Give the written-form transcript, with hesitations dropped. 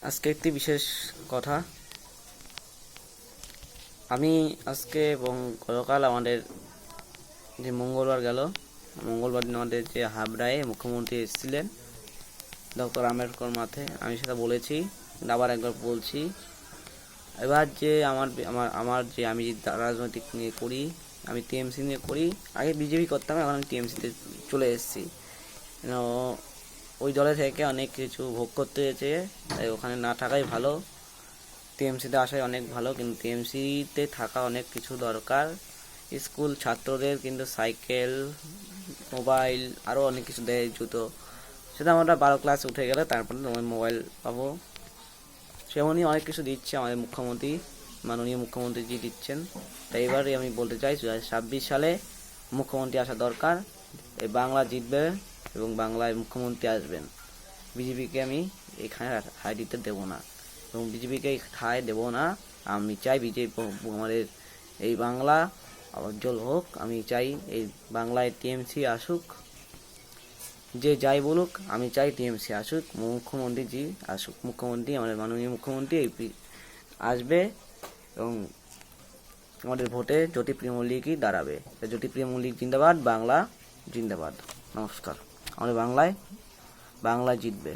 আজকে একটি বিশেষ কথা। আমি আজকে এবং গতকাল আমাদের যে মঙ্গলবার দিন আমাদের যে হাবড়ায় মুখ্যমন্ত্রী এসেছিলেন ডক্টর আম্বেদকর মাঠে, আমি সেটা বলেছি, আবার একবার বলছি। এবার যে আমি যে রাজনৈতিক নিয়ে করি, আমি টিএমসি নিয়ে করি। আগে বিজেপি করতাম, এখন আমি টিএমসিতে চলে এসেছি। ওই দলে থেকে অনেক কিছু ভোগ করতে হয়েছে, তাই ওখানে না থাকাই ভালো। টিএমসিতে আসাই অনেক ভালো, কিন্তু টিএমসিতে থাকা অনেক কিছু দরকার। স্কুল ছাত্রদের কিন্তু সাইকেল, মোবাইল, আরও অনেক কিছু দেয়, জুতো। সেটা আমরা 12 ক্লাস উঠে গেলে তারপরে তোমার মোবাইল পাবো। সেমনই অনেক কিছু দিচ্ছে আমাদের মুখ্যমন্ত্রী, মাননীয় মুখ্যমন্ত্রীজি দিচ্ছেন। তাই এবারে আমি বলতে চাই 2026 সালে মুখ্যমন্ত্রী আসা দরকার। এই বাংলা জিতবে এবং বাংলায় মুখ্যমন্ত্রী আসবেন। বিজেপিকে আমি এখানে ঠাঁই দিতে দেবো না, এবং বিজেপিকে ঠাঁই দেবো না। আমি চাই বিজেপি আমাদের এই বাংলা উজ্জ্বল হোক। আমি চাই এই বাংলায় টিএমসি আসুক। যে যাই বলুক, আমি চাই টিএমসি আসুক, মুখ্যমন্ত্রীজি আসুক। মুখ্যমন্ত্রী, আমাদের মাননীয় মুখ্যমন্ত্রী আসবে এবং আমাদের ভোটে জ্যোতিপ্রিয় মল্লিকই দাঁড়াবে। জ্যোতিপ্রিয় মল্লিক জিন্দাবাদ, বাংলা জিন্দাবাদ। নমস্কার। আমাদের বাংলায় জিতবে।